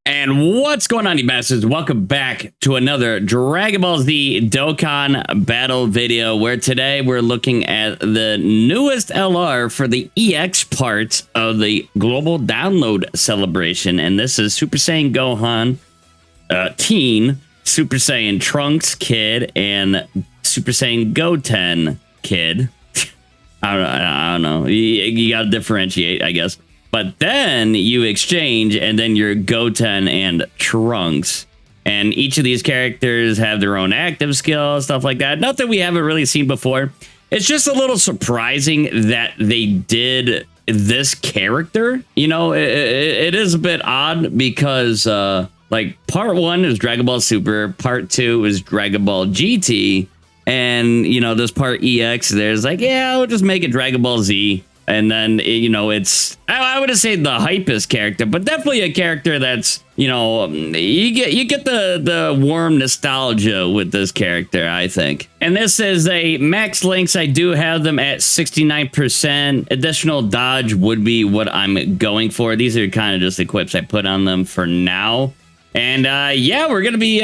And what's going on, you bastards? Welcome back to another Dragon Ball Z Dokkan battle video, where today we're looking at the newest LR for the EX part of the global download celebration. And this is Super Saiyan Gohan Teen, Super Saiyan Trunks Kid, and Super Saiyan Goten Kid. I don't know. You gotta differentiate, I guess. But then you exchange, and then you're Goten and Trunks. And each of these characters have their own active skill, stuff like that. Nothing we haven't really seen before. It's just a little surprising that they did this character. You know, it is a bit odd because, like, part 1 is Dragon Ball Super, part 2 is Dragon Ball GT, and, you know, this part EX, there's like, yeah, we'll just make it Dragon Ball Z. And then, you know, it's, I wouldn't say the hypest character, but definitely a character that's, you know, you get the warm nostalgia with this character, I think. And this is a max links. I do have them at 69%. Additional dodge would be what I'm going for. These are kind of just equips I put on them for now. And yeah, we're going to be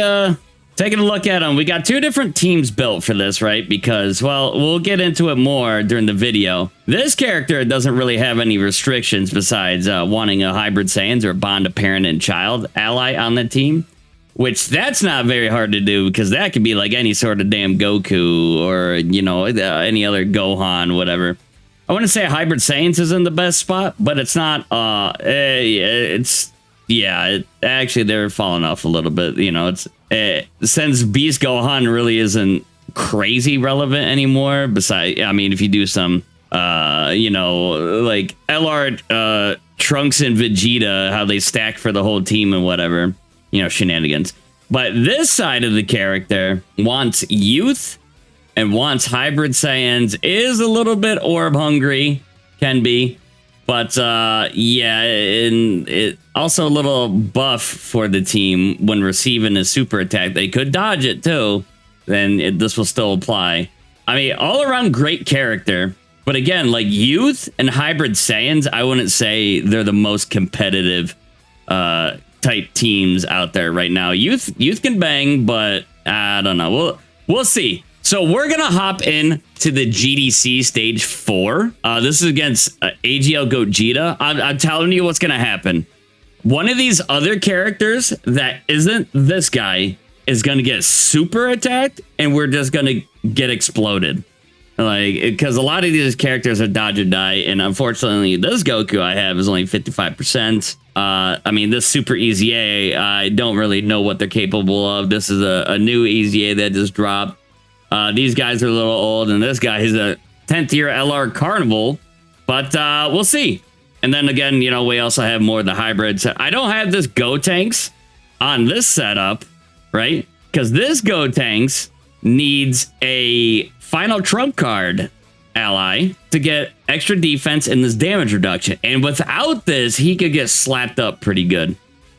taking a look at them. We got 2 different teams built for this, right? Because, well, we'll get into it more during the video. This character doesn't really have any restrictions besides wanting a hybrid Saiyans or bond a parent and child ally on the team, which that's not very hard to do because that could be like any sort of damn Goku or, you know, any other Gohan, whatever. I want to say hybrid Saiyans is in the best spot, but it's not. Yeah, actually, they're falling off a little bit. You know, it's since Beast Gohan really isn't crazy relevant anymore. Besides, I mean, if you do some, you know, like LR Trunks and Vegeta, how they stack for the whole team and whatever, you know, shenanigans. But this side of the character wants youth and wants hybrid Saiyans, is a little bit orb hungry, can be. But, yeah, and it also a little buff for the team when receiving a super attack. They could dodge it, too. Then this will still apply. I mean, all around great character. But again, like youth and hybrid Saiyans, I wouldn't say they're the most competitive type teams out there right now. Youth can bang, but I don't know. We'll see. So we're going to hop in to the GDC stage 4. This is against AGL Gogeta. I'm telling you what's going to happen. One of these other characters that isn't this guy is going to get super attacked, and we're just going to get exploded. Like, because a lot of these characters are dodge or die, and unfortunately, this Goku I have is only 55%. I mean, this Super EZA, I don't really know what they're capable of. This is a new EZA that just dropped. These guys are a little old, and this guy is a 10th year LR Carnival, but we'll see. And then again, you know, we also have more of the hybrids. I don't have this Gotenks on this setup, right? Because this Gotenks needs a final trump card ally to get extra defense and this damage reduction. And without this, he could get slapped up pretty good.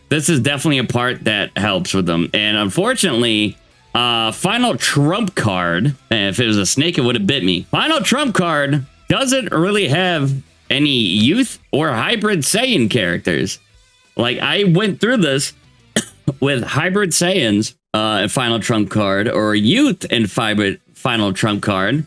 This is definitely a part that helps with them. And unfortunately, final trump card, and if it was a snake, it would have bit me. Final trump card doesn't really have any youth or hybrid Saiyan characters. Like, I went through this with hybrid Saiyans and final trump card, or youth and final trump card,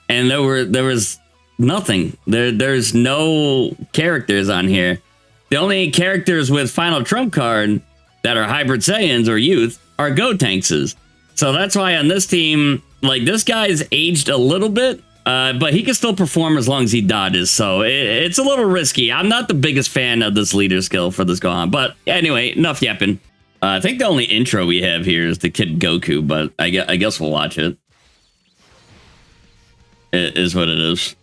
and there was nothing. There's no characters on here. The only characters with final trump card that are hybrid Saiyans or youth are Gotenkses. So that's why on this team, like, this guy's aged a little bit, but he can still perform as long as he dodges. So it's a little risky. I'm not the biggest fan of this leader skill for this Gohan. But anyway, enough yapping. I think the only intro we have here is the Kid Goku, but I guess we'll watch it. It is what it is.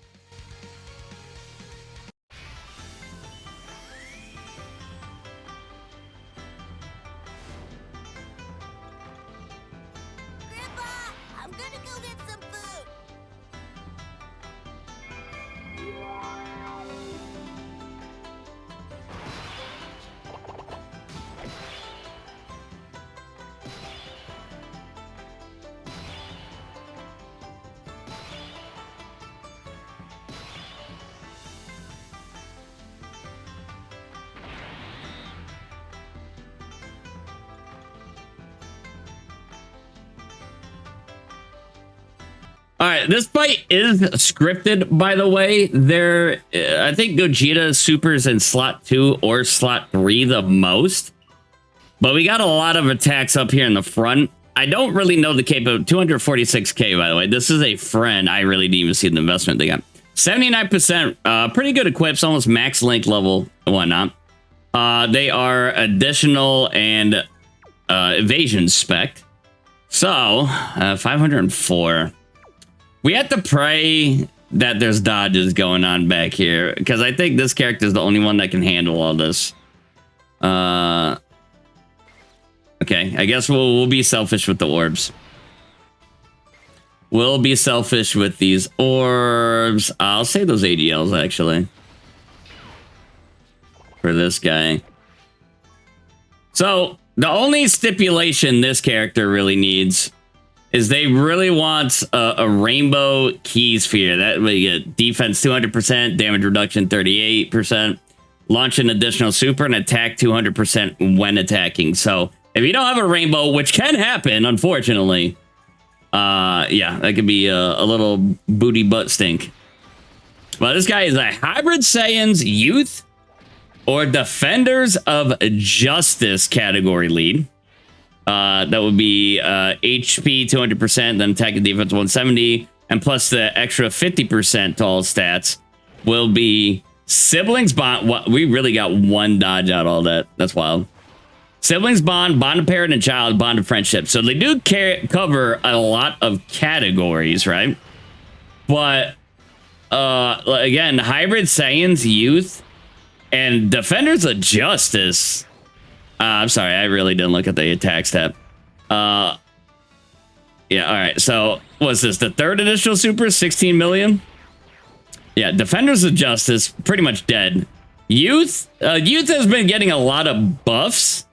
All right, this fight is scripted, by the way. There, I think Gogeta supers in slot 2 or slot 3 the most. But we got a lot of attacks up here in the front. I don't really know the capability. 246k, by the way. This is a friend. I really didn't even see the investment they got. 79%, pretty good equips, almost max link level and whatnot. They are additional and evasion spec. So, 504. We have to pray that there's dodges going on back here, because I think this character is the only one that can handle all this. Okay, I guess we'll be selfish with the orbs. We'll be selfish with these orbs. I'll say those ADLs, actually. For this guy. So, the only stipulation this character really needs is they really want a rainbow key sphere. That way you get defense 200%, damage reduction 38%, launch an additional super, and attack 200% when attacking. So if you don't have a rainbow, which can happen, unfortunately, yeah, that could be a little booty butt stink. Well, this guy is a Hybrid Saiyans Youth or Defenders of Justice category lead. That would be HP 200%, then attack and defense 170, and plus the extra 50% to all stats will be siblings bond. We really got one dodge out all that. That's wild. Siblings bond, bond of parent and child, bond of friendship. So they do cover a lot of categories, right? But again, Hybrid Saiyans Youth and Defenders of Justice. I'm sorry, I really didn't look at the attack stat. Yeah, all right. So, what's this? The third additional super, 16 million? Yeah, Defenders of Justice, pretty much dead. Youth has been getting a lot of buffs.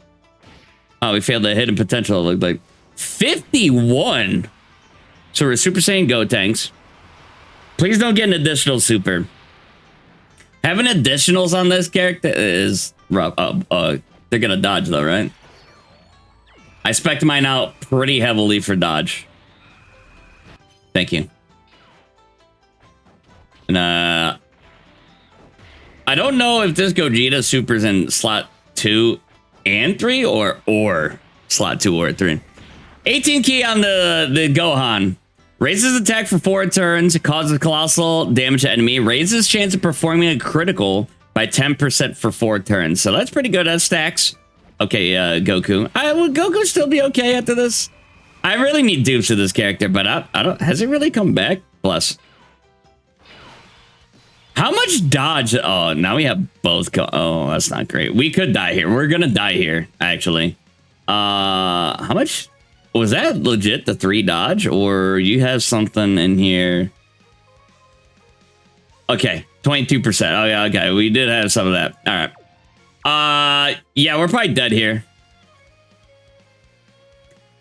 Oh, we failed the hidden potential, it looked like. 51. So, we're Super Saiyan Gotenks. Please don't get an additional super. Having additionals on this character is rough. They're gonna dodge though, right? I spec'd mine out pretty heavily for dodge. Thank you. And I don't know if this Gogeta super's in slot 2 and 3 or slot 2 or 3. 18 key on the Gohan. Raises attack for 4 turns, causes colossal damage to enemy, raises chance of performing a critical by 10% for 4 turns. So that's pretty good. That stacks. Okay, Goku. Will Goku still be okay after this? I really need dupes of this character, but I don't. Has he really come back? Bless. How much dodge? Oh, now we have both. Oh, that's not great. We could die here. We're gonna die here, actually. How much? Was that legit the 3 dodge, or you have something in here? Okay. 22%. Oh, yeah, okay. We did have some of that. All right. Yeah, we're probably dead here.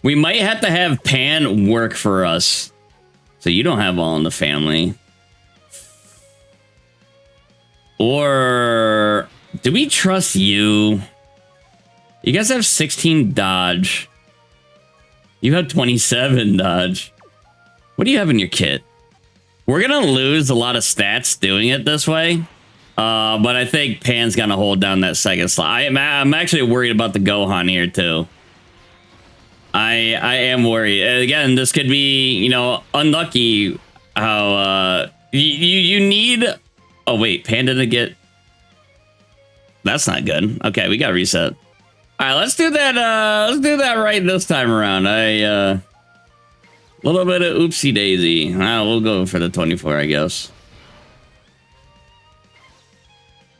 We might have to have Pan work for us. So you don't have all in the family. Or do we trust you? You guys have 16 dodge. You have 27 dodge. What do you have in your kit? We're gonna lose a lot of stats doing it this way, but I think Pan's gonna hold down that second slot. I'm actually worried about the Gohan here too. I am worried. Again, this could be, you know, unlucky. How you need. Oh wait, Pan didn't get. That's not good. Okay, we got reset. All right, let's do that. Let's do that right this time around. Little bit of oopsie daisy. We'll go for the 24, I guess.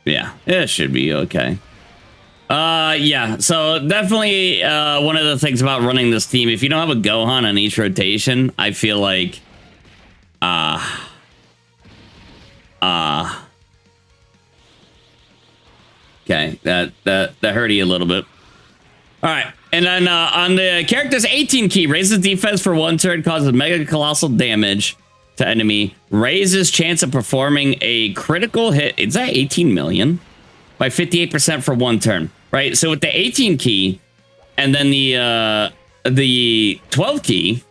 Yeah, it should be okay. Yeah, so definitely one of the things about running this team, if you don't have a Gohan on each rotation, I feel like okay, that hurt you a little bit. All right, and then on the character's 18 key, raises defense for 1 turn, causes mega colossal damage to enemy, raises chance of performing a critical hit. Is that 18 million? By 58% for 1 turn, right? So with the 18 key, and then the 12 key,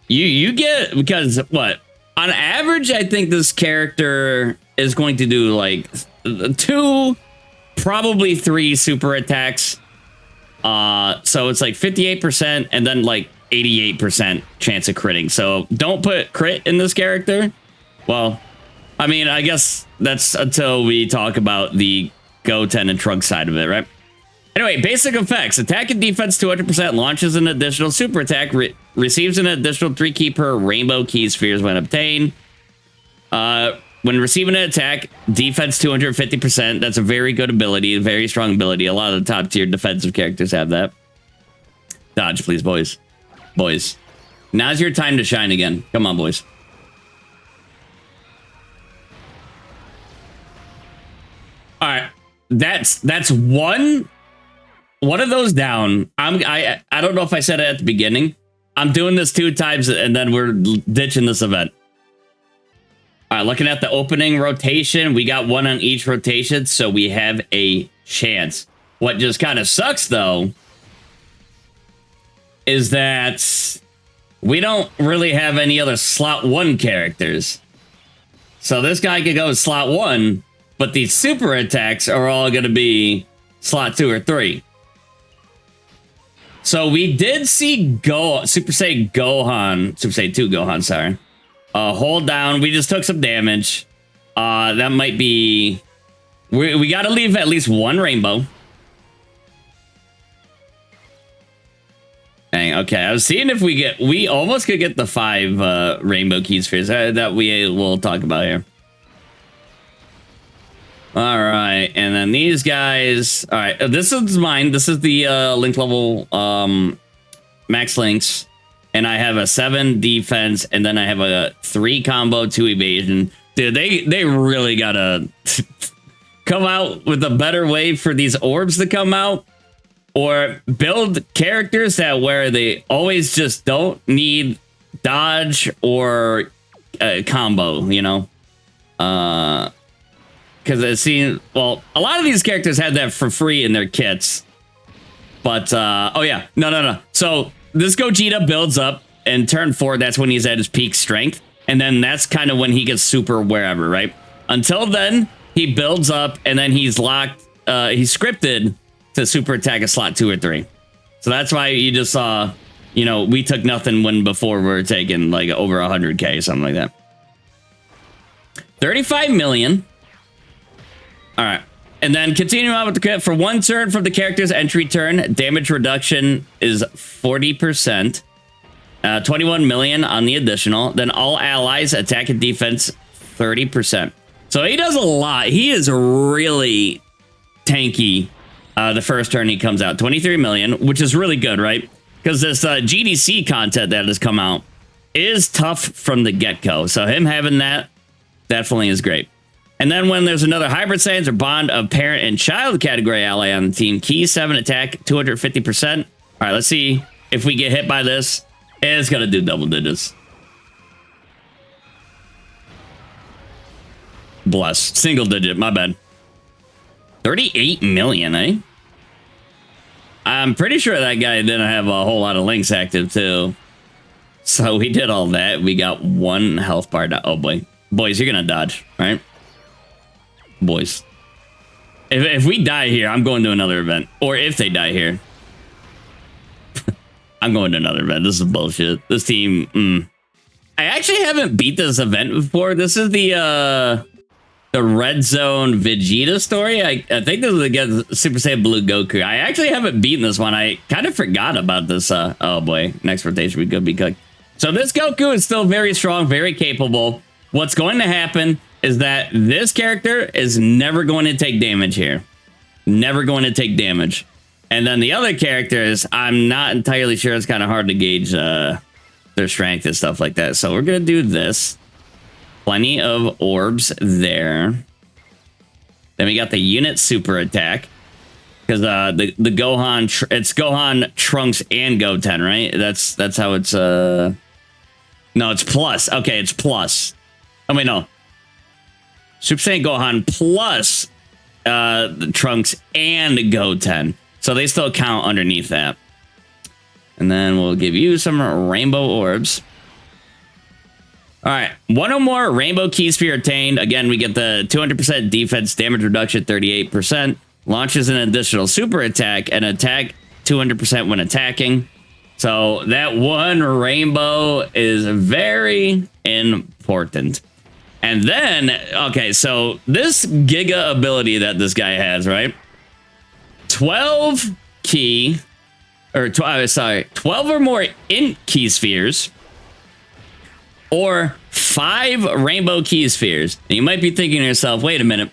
You get, because what? On average, I think this character is going to do like 2, probably 3 super attacks. So it's like 58% and then like 88% chance of critting. So don't put crit in this character. Well, I mean, I guess that's until we talk about the GOTEN and TRUNKS side of it, right? Anyway, basic effects. Attack and defense 200%, launches an additional super attack, receives an additional 3 key per rainbow key spheres when obtained. When receiving an attack, defense 250%. That's a very good ability, a very strong ability. A lot of the top tier defensive characters have that. Dodge, please, boys. Boys. Now's your time to shine again. Come on, boys. All right. That's one of those down. I don't know if I said it at the beginning. I'm doing this 2 times and then we're ditching this event. All right, looking at the opening rotation, we got 1 on each rotation, so we have a chance. What just kind of sucks, though, is that we don't really have any other slot 1 characters. So this guy could go slot 1, but these super attacks are all going to be slot 2 or 3. So we did see Super Saiyan Gohan, Super Saiyan 2 Gohan, sorry. Hold down. We just took some damage. That might be... We got to leave at least 1 rainbow. Dang, okay. I was seeing if we get... We almost could get the 5 rainbow key spheres that we will talk about here. All right. And then these guys... All right. This is mine. This is the link level max links. And I have a 7 defense, and then I have a 3 combo, 2 evasion. Dude, they really gotta come out with a better way for these orbs to come out, or build characters that where they always just don't need dodge or combo, you know? Because it seems, well, a lot of these characters had that for free in their kits. But, oh yeah, no. So this Gogeta builds up, and turn 4, that's when he's at his peak strength. And then that's kind of when he gets super wherever, right? Until then, he builds up, and then he's locked, he's scripted to super attack a slot 2 or 3. So that's why you just saw, you know, we took nothing when before we were taking like over 100K, something like that. 35 million. All right. And then continuing on with the crit, for 1 turn from the character's entry turn, damage reduction is 40%. 21 million on the additional. Then all allies attack and defense 30%. So he does a lot. He is really tanky the first turn he comes out. 23 million, which is really good, right? Because this GDC content that has come out is tough from the get-go. So him having that definitely is great. And then when there's another hybrid Saiyans or bond of parent and child category ally on the team, key 7 attack 250%. All right, let's see if we get hit by this. It's gonna do double digits. Bless. Single digit, my bad. 38 million, eh? I'm pretty sure that guy didn't have a whole lot of links active too. So we did all that. We got 1 health bar. Oh boy. Boys, you're gonna dodge, right? Boys. If we die here, I'm going to another event. Or if they die here, I'm going to another event. This is bullshit. This team, I actually haven't beat this event before. This is the Red Zone Vegeta story. I think this is against Super Saiyan Blue Goku. I actually haven't beaten this one. I kind of forgot about this. Oh boy, next rotation we could be cooked. So this Goku is still very strong, very capable. What's going to happen is that this character is never going to take damage here. Never going to take damage. And then the other characters, I'm not entirely sure. It's kind of hard to gauge their strength and stuff like that. So we're going to do this. Plenty of orbs there. Then we got the unit super attack. Because the Gohan, it's Gohan, Trunks, and Goten, right? That's how it's... No, it's plus. Okay, it's plus. Oh, wait, no. Super Saiyan Gohan plus the Trunks and Goten. So they still count underneath that. And then we'll give you some rainbow orbs. All right, one or more rainbow key sphere attained. Again, we get the 200% defense damage reduction, 38%. Launches an additional super attack and attack 200% when attacking. So that one rainbow is very important. And then, okay, so this Giga ability that this guy has, right? 12 key, or 12 or more INT key spheres, or 5 rainbow key spheres. And you might be thinking to yourself, wait a minute,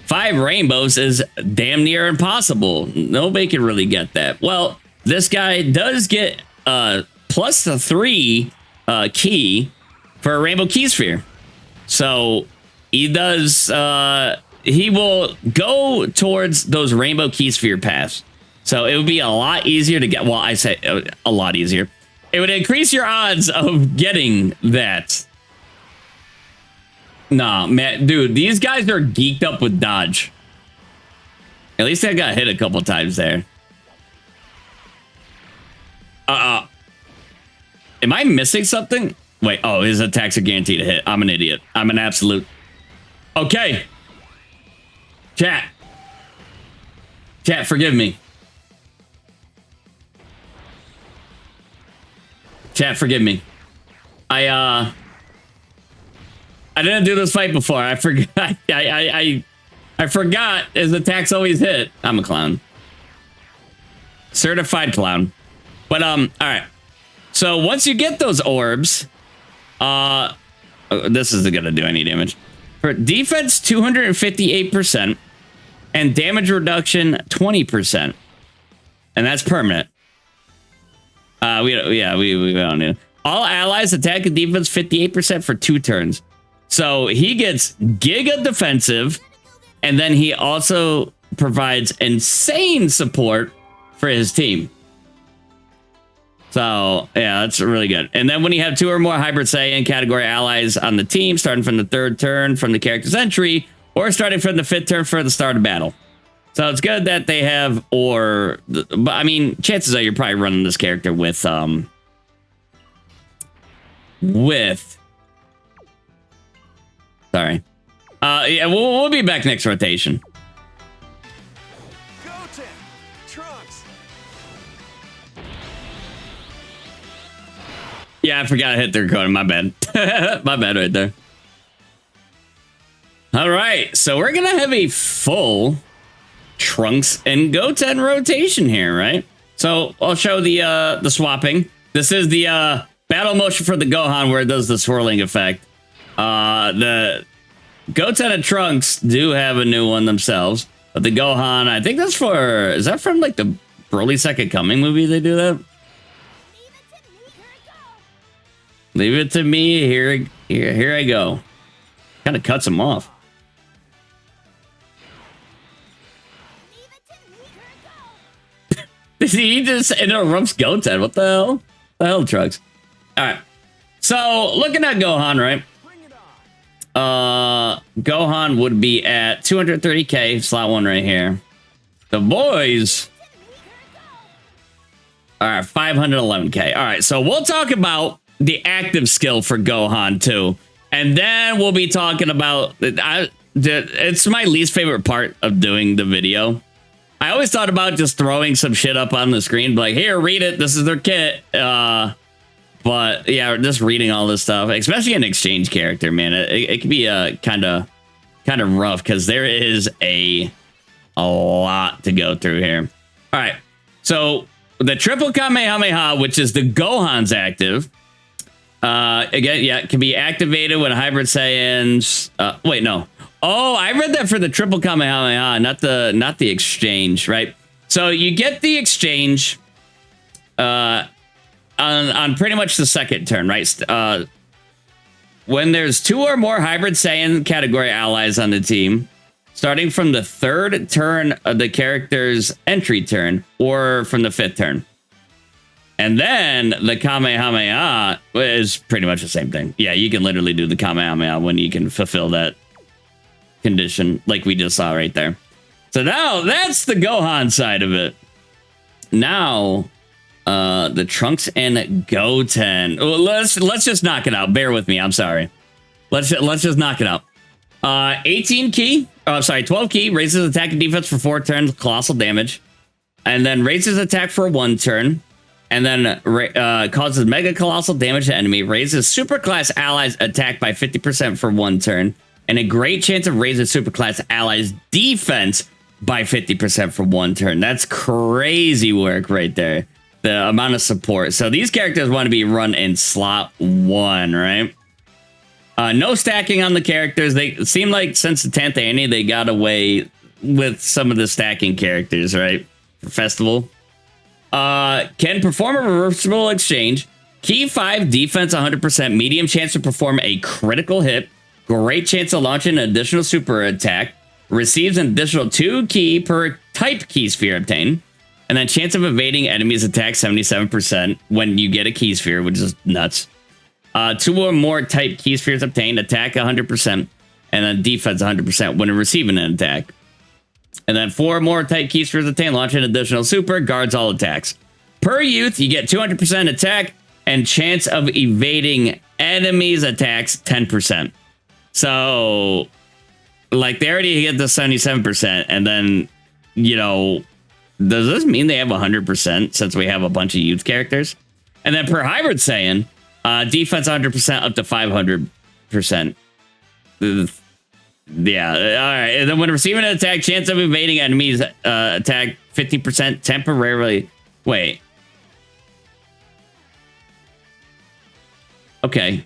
5 rainbows is damn near impossible. Nobody can really get that. Well, this guy does get plus the 3 key for a rainbow key sphere. So he does, he will go towards those rainbow key sphere paths. So it would be a lot easier to get. Well, I say a lot easier. It would increase your odds of getting that. Nah, man, dude, these guys are geeked up with dodge. At least I got hit a couple times there. Am I missing something? Wait, oh, his attacks are guaranteed to hit. I'm an idiot. I'm an absolute. Okay. Chat, forgive me. Chat, forgive me. I didn't do this fight before. I forgot. I forgot his attacks always hit. I'm a clown. Certified clown. But all right. So once you get those orbs, this isn't gonna do any damage. For defense, 258%, and damage reduction 20%, and that's permanent. We don't need. All allies attack and defense 58% for 2 turns. So he gets giga defensive, and then he also provides insane support for his team. So, yeah, that's really good. And then when you have 2 or more Hybrid Saiyan category allies on the team, starting from the 3rd turn from the character's entry, or starting from the 5th turn for the start of battle. So it's good that they have, but I mean, chances are you're probably running this character with, sorry. Yeah, we'll be back next rotation. GOTEN, TRUNKS. Yeah, I forgot I hit the recorder. My bad. My bad right there. All right, so we're gonna have a full Trunks and Goten rotation here, right? So I'll show the swapping. This is the battle motion for the Gohan where it does the swirling effect. The Goten and Trunks do have a new one themselves, but the Gohan, I think that's for, is that from like the Broly Second Coming movie they do that? Leave it to me, here I go. Kind of cuts him off. He just interrupts Goten. What the hell? The hell, Trunks? All right. So looking at Gohan, right? Gohan would be at 230k, slot 1 right here. The boys are at 511k. All right, so we'll talk about the active skill for Gohan too, and then we'll be talking about it's my least favorite part of doing the video. I always thought about just throwing some shit up on the screen, like, here, read it. This is their kit. But yeah, just reading all this stuff, especially an exchange character, man, it can be kind of rough because there is a lot to go through here. All right, so the triple Kamehameha, which is the Gohan's active, again, yeah, it can be activated when Hybrid Saiyans. Wait, no. Oh, I read that for the triple Kamehameha, not the exchange, right? So you get the exchange on pretty much the 2nd turn, right? When there's 2 or more Hybrid Saiyan category allies on the team, starting from the 3rd turn of the character's entry turn, or from the 5th turn. And then the Kamehameha is pretty much the same thing. Yeah, you can literally do the Kamehameha when you can fulfill that condition, like we just saw right there. So now that's the Gohan side of it. Now The Trunks and Goten. Well, let's just knock it out. Bear with me. I'm sorry. Let's just knock it out. 18 key. Oh, sorry, 12 key. Raises attack and defense for 4 turns. Colossal damage. And then raises attack for 1 turn. And then causes mega colossal damage to enemy. Raises superclass allies attack by 50% for 1 turn. And a great chance of raising superclass allies defense by 50% for 1 turn. That's crazy work right there. The amount of support. So these characters want to be run in slot 1, right? No stacking on the characters. They seem like since the 10th Annie, they got away with some of the stacking characters, right? For Festival. Can perform a reversible exchange. Key 5, defense 100%. Medium chance to perform a critical hit. Great chance of launching an additional super attack. Receives an additional 2 key per type key sphere obtained. And then chance of evading enemies attack 77% when you get a key sphere, which is nuts. 2 or more type key spheres obtained, attack 100%, and then defense 100% when receiving an attack. And then 4 more type key spheres obtained, launch an additional super, guards all attacks. Per youth, you get 200% attack and chance of evading enemies attacks 10%. So, like, they already get the 77%, and then, you know, does this mean they have 100% since we have a bunch of youth characters? And then per Hybrid Saiyan, defense 100% up to 500%. Yeah, all right. And then when receiving an attack, chance of evading enemies attack 50% temporarily. Wait. Okay.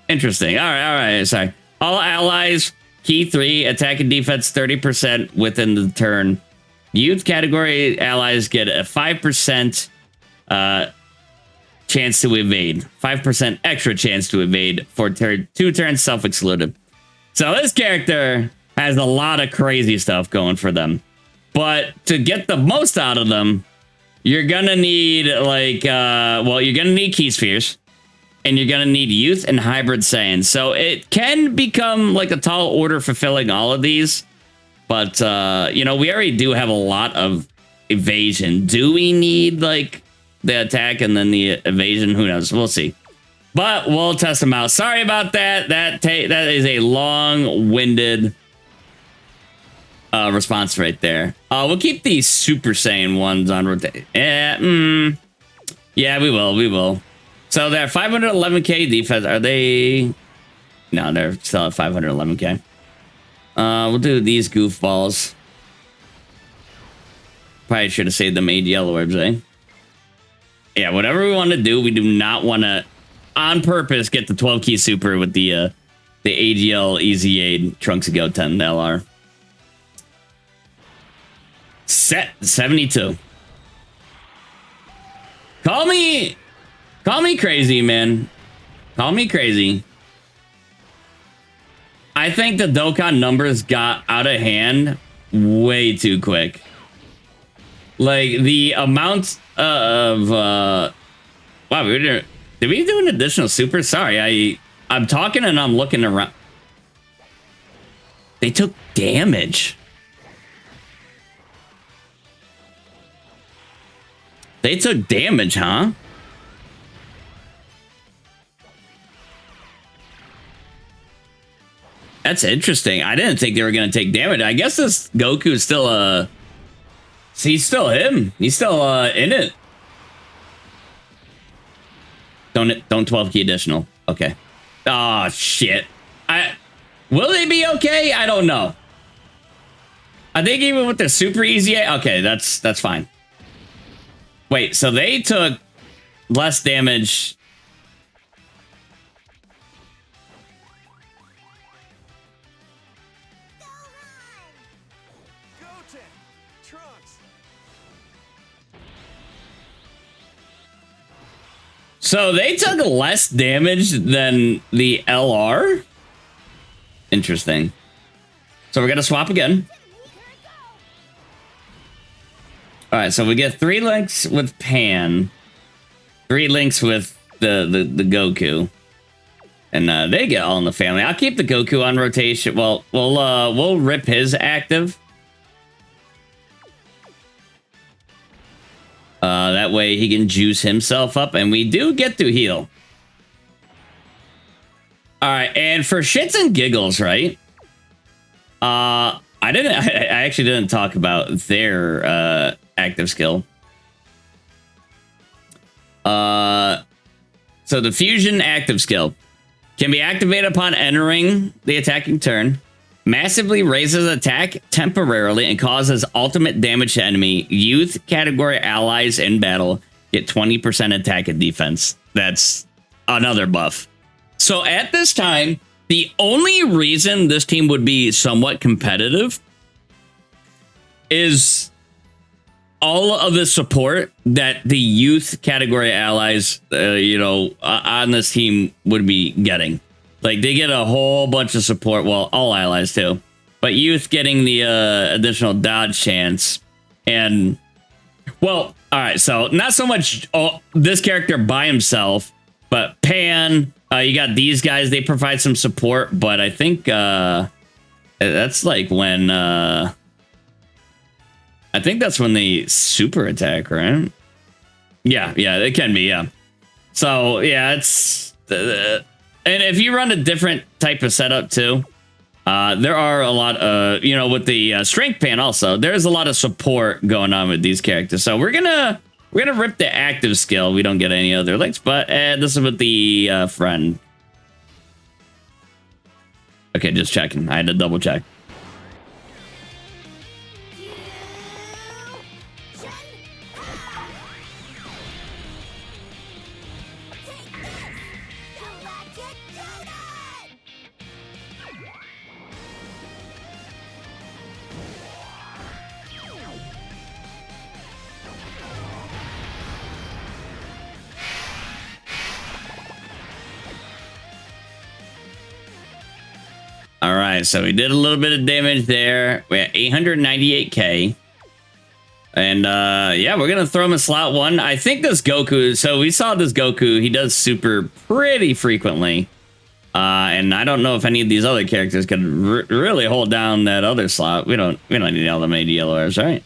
Interesting. All right. Sorry. All allies, key 3, attack and defense 30% within the turn. Youth category allies get a 5% chance to evade. 5% extra chance to evade for 2 turns self-excluded. So this character has a lot of crazy stuff going for them. But to get the most out of them, you're going to need, like, well, you're going to need key spheres. And you're going to need youth and hybrid Saiyan. So it can become like a tall order fulfilling all of these. But, you know, we already do have a lot of evasion. Do we need, like, the attack and then the evasion? Who knows? We'll see. But we'll test them out. Sorry about that. That is a long-winded response right there. We'll keep these Super Saiyan ones on rotation. Yeah, we will. So they're 511k defense. Are they? No, they're still at 511k. We'll do these goofballs. Probably should have saved them AGL orbs, eh? Yeah, whatever we want to do, we do not want to, on purpose, get the 12 key super with the AGL Easy Aid Trunks of GOTEN LR. Set 72. Call me crazy, man. Call me crazy. I think the Dokkan numbers got out of hand way too quick. Like, the amount of... wow, did we do an additional super? Sorry, I'm talking and I'm looking around. They took damage. They took damage, huh? That's interesting. I didn't think they were going to take damage. I guess this Goku is still, he's still him. He's still, in it. Don't 12 key additional. Okay. Oh, shit. Will they be okay? I don't know. I think even with the super easy, okay, that's fine. Wait, so they took less damage. GOTEN, TRUNKS. So they took less damage than the LR? Interesting. So we're going to swap again. All right, so we get 3 links with Pan, 3 links with the Goku, and they get all in the family. I'll keep the Goku on rotation. Well, we'll rip his active. That way he can juice himself up, and we do get to heal. All right, and for shits and giggles, right? I actually didn't talk about their active skill. So the fusion active skill can be activated upon entering the attacking turn. Massively raises attack temporarily and causes ultimate damage to enemy. Youth category allies in battle get 20% attack and defense. That's another buff. So at this time, the only reason this team would be somewhat competitive is all of the support that the youth category allies, on this team would be getting. Like, they get a whole bunch of support. Well, all allies too. But youth getting the additional dodge chance. And, well, all right. So, not so much this character by himself. But Pan, you got these guys. They provide some support. But I think that's like when... I think that's when they super attack, right? Yeah, it can be, yeah. So, yeah, it's... and if you run a different type of setup, too, there are a lot of... with the strength pan also, there's a lot of support going on with these characters. So we're gonna rip the active skill. We don't get any other links, but this is with the friend. Okay, just checking. I had to double check. All right, so we did a little bit of damage there. We had 898k. And yeah, we're gonna throw him in slot 1. I think this Goku, so we saw this Goku, he does super pretty frequently. And I don't know if any of these other characters could really hold down that other slot. We don't need all the ADLRs, right?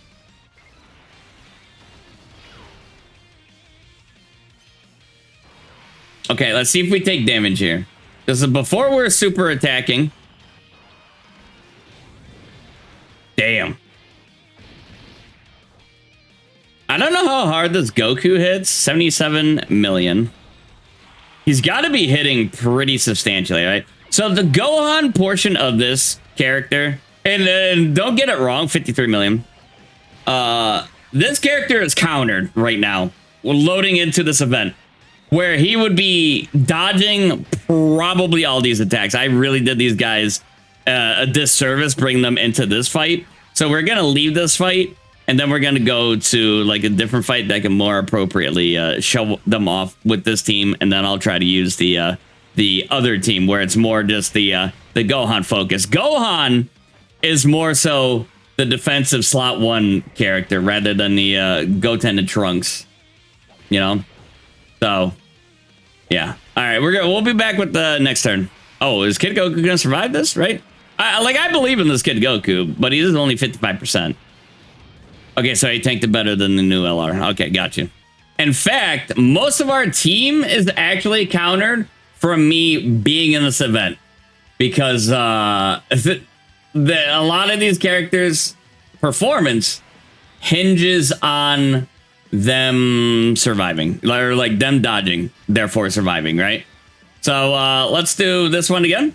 Okay, let's see if we take damage here. This is before we're super attacking. Damn. I don't know how hard this Goku hits. 77 million. He's got to be hitting pretty substantially, right? So the Gohan portion of this character, and don't get it wrong, 53 million. This character is countered right now. We're loading into this event where he would be dodging probably all these attacks. I really did these guys a disservice bringing them into this fight. So we're going to leave this fight, and then we're going to go to like a different fight that can more appropriately show them off with this team. And then I'll try to use the other team where it's more just the Gohan focus. Gohan is more so the defensive slot 1 character rather than the Goten and Trunks, So, yeah. All right, we'll be back with the next turn. Oh, is Kid Goku gonna survive this? Right? I believe in this Kid Goku, but he is only 55%. Okay, so he tanked it better than the new LR. Okay, got you. In fact, most of our team is actually countered from me being in this event because a lot of these characters' performance hinges on them surviving, or like them dodging, therefore surviving, right? So let's do this one again.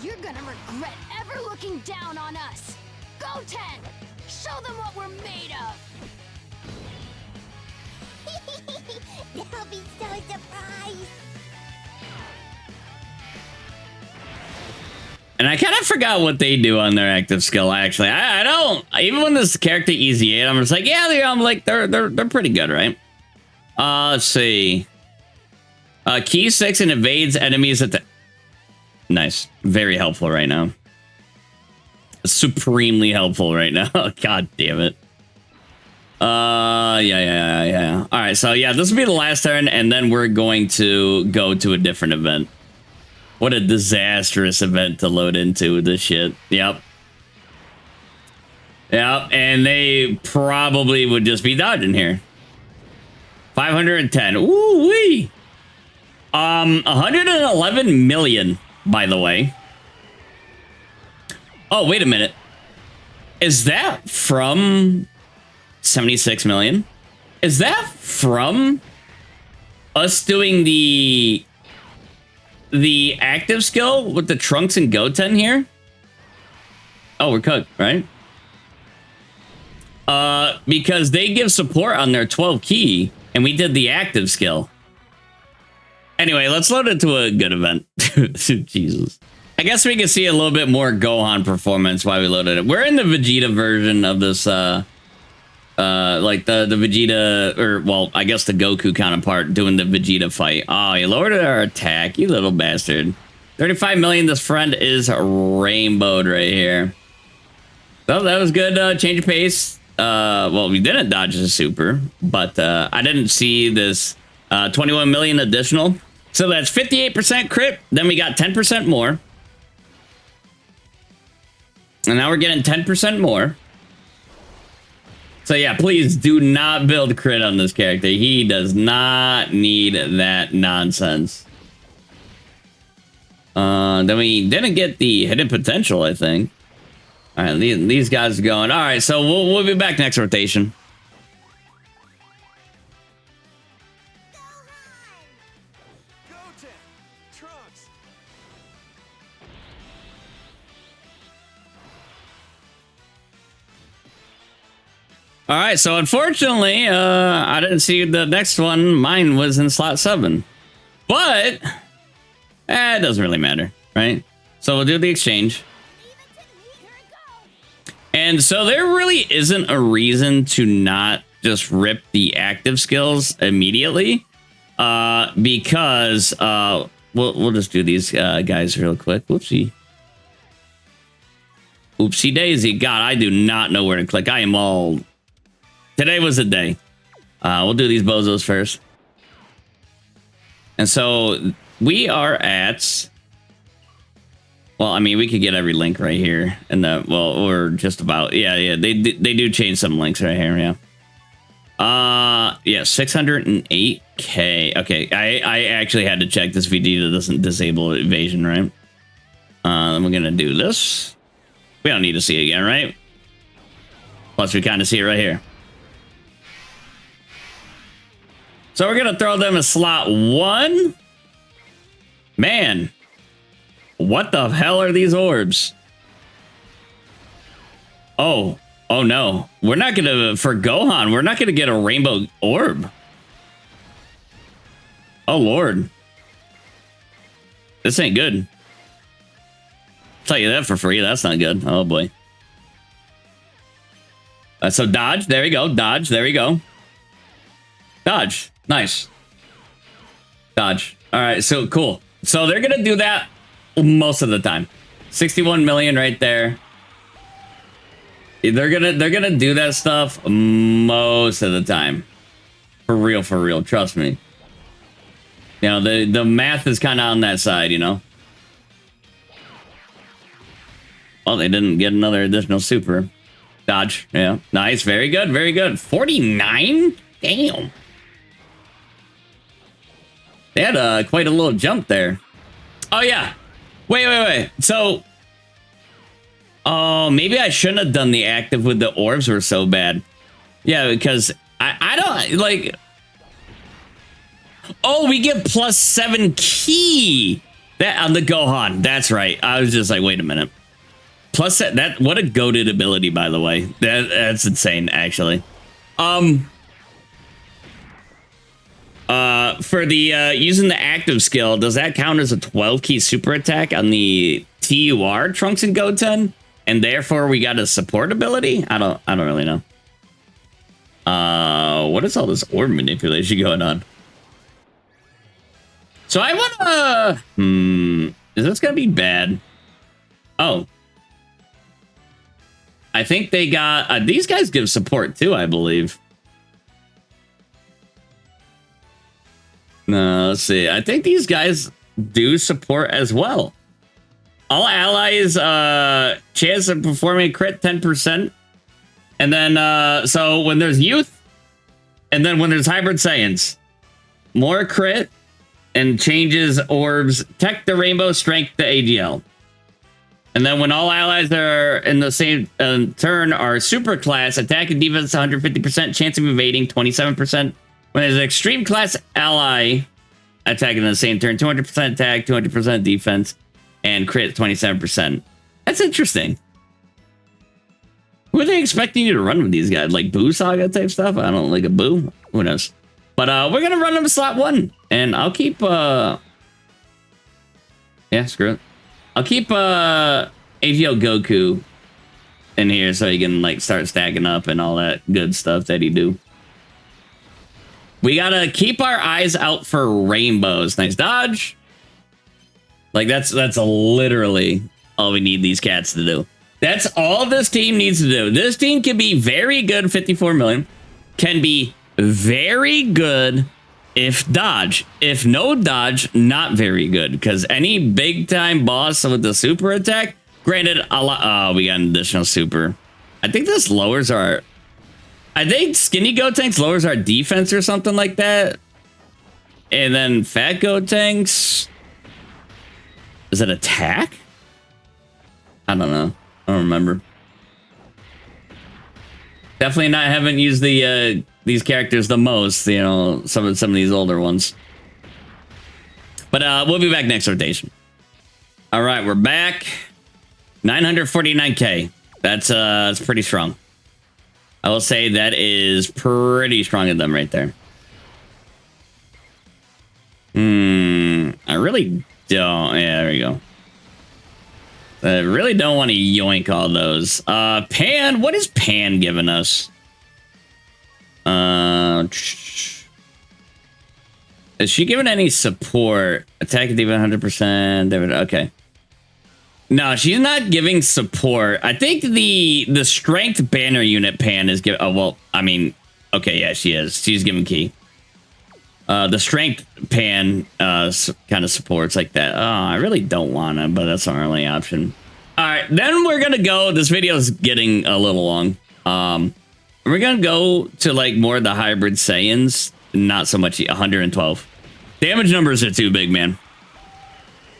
You're gonna regret ever looking down on us! GOTEN! Show them what we're made of! They'll be so surprised! And I kind of forgot what they do on their active skill, actually. I don't... Even when this character Easy 8, I'm just like, yeah, they're pretty good, right? Let's see. Key 6 and evades enemies at the... Nice. Very helpful right now. Supremely helpful right now. God damn it. Yeah. All right, so yeah, this will be the last turn, and then we're going to go to a different event. What a disastrous event to load into with this shit. Yep. Yep, and they probably would just be dodging here. 510. Ooh wee. 111 million, by the way. Oh, wait a minute. Is that from 76 million? Is that from us doing the active skill with the Trunks and Goten here? Oh, we're cooked, right? Because they give support on their 12 key, and we did the active skill. Anyway, let's load it to a good event. Jesus. I guess we can see a little bit more Gohan performance while we loaded it. We're in the Vegeta version of this, like the Vegeta, or, well, I guess the Goku counterpart doing the Vegeta fight. Oh, you lowered our attack, you little bastard. 35 million, this friend is rainbowed right here. So that was good, change of pace. Well, we didn't dodge the super, but I didn't see this 21 million additional. So that's 58% crit. Then we got 10% more. And now we're getting 10% more. So yeah, please do not build crit on this character. He does not need that nonsense. Then we didn't get the hidden potential, I think. All right, these guys are going. All right, so we'll be back next rotation. GOTEN. Trunks. All right, so unfortunately, I didn't see the next one. Mine was in slot 7. But, it doesn't really matter, right? So we'll do the exchange. And so there really isn't a reason to not just rip the active skills immediately. Because, we'll just do these guys real quick. Whoopsie. Oopsie daisy. God, I do not know where to click. I am all... Today was the day. We'll do these bozos first. And so we are at... Well, I mean, we could get every link right here. And well, or just about. Yeah, they do change some links right here, yeah. Yeah, 608K. Okay, I actually had to check this Vegeta doesn't disable evasion, right? Then we're gonna do this. We don't need to see it again, right? Plus, we kind of see it right here. So we're gonna throw them in slot 1. Man, what the hell are these orbs? Oh no. We're not gonna, for Gohan, we're not gonna get a rainbow orb. Oh Lord. This ain't good. I'll tell you that for free. That's not good. Oh boy. So dodge. There we go. Dodge. There we go. Dodge. Nice. Dodge. All right. So cool. So they're going to do that most of the time. 61 million right there. They're going to do that stuff most of the time. For real. Trust me. You know, the math is kind of on that side, you know. Oh, they didn't get another additional super. Dodge. Yeah. Nice. Very good. Very good. 49? Damn. They had quite a little jump there. Oh, yeah. Wait. So, oh, maybe I shouldn't have done the active with the orbs were so bad. Yeah, because I don't, like... Oh, we get +7 key that on the Gohan. That's right. I was just like, wait a minute. Plus that what a goated ability, by the way. That's insane, actually. For the using the active skill, does that count as a 12 key super attack on the TUR Trunks and Goten? And therefore we got a support ability? I don't really know. What is all this orb manipulation going on? So I wanna... is this gonna be bad? Oh. I think they got... these guys give support too, I believe. No, let's see. I think these guys do support as well. All allies, chance of performing a crit 10%. And then, so when there's youth, and then when there's hybrid Saiyans, more crit and changes orbs, tech the rainbow, strength the AGL. And then when all allies are in the same turn are super class, attack and defense 150%, chance of evading 27%. When there's an extreme class ally attacking in the same turn, 200% attack, 200% defense, and crit 27%. That's interesting. Who are they expecting you to run with these guys? Like Boo Saga type stuff? I don't like a Boo. Who knows? But we're gonna run them slot 1. And I'll keep yeah, screw it. I'll keep AGL Goku in here so he can like start stacking up and all that good stuff that he do. We gotta keep our eyes out for rainbows. Nice dodge. Like that's literally all we need these cats to do. That's all this team needs to do. This team can be very good, 54 million. Can be very good if dodge. If no dodge, not very good. Because any big time boss with the super attack, granted, a lot. Oh, we got an additional super. I think this lowers our. I think Skinny Gotenks lowers our defense or something like that. And then Fat Gotenks. Is it attack? I don't know. I don't remember. Definitely not. Haven't used the these characters the most. You know, some of these older ones. But we'll be back next rotation. All right, we're back. 949k. That's pretty strong. I will say that is pretty strong of them right there. I really don't. Yeah, there we go. I really don't want to yoink all those. Pan, what is Pan giving us? Is she giving any support? Attack and defense 100%. Okay. No, she's not giving support. I think the strength banner unit Pan is giving. Oh, well, I mean, okay, yeah, she is. She's giving key. The strength Pan kind of supports like that. Oh, I really don't want to, but that's our only option. All right, then we're going to go. This video is getting a little long. We're going to go to like more of the hybrid Saiyans. Not so much 112. Damage numbers are too big, man.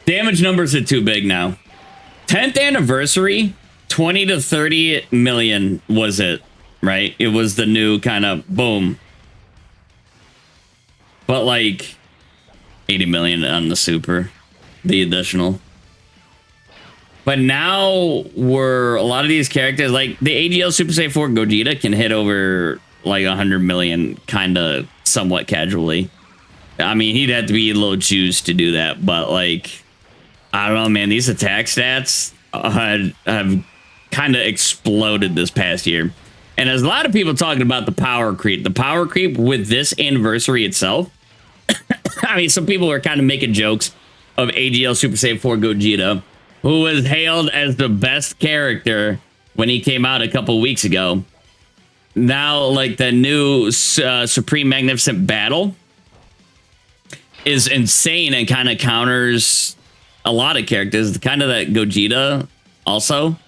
Damage numbers are too big now. 10th anniversary, 20 to 30 million was it, right? It was the new kind of boom. But like 80 million on the super, the additional. But now a lot of these characters, like the AGL Super Saiyan 4 Gogeta can hit over like 100 million kind of somewhat casually. I mean, he'd have to be a little juiced to do that, but like, I don't know, man, these attack stats have kind of exploded this past year. And there's a lot of people talking about the power creep. The power creep with this anniversary itself. I mean, some people are kind of making jokes of AGL Super Saiyan 4 Gogeta, who was hailed as the best character when he came out a couple weeks ago. Now, like, the new Supreme Magnificent Battle is insane and kind of counters a lot of characters. Kind of that Gogeta also.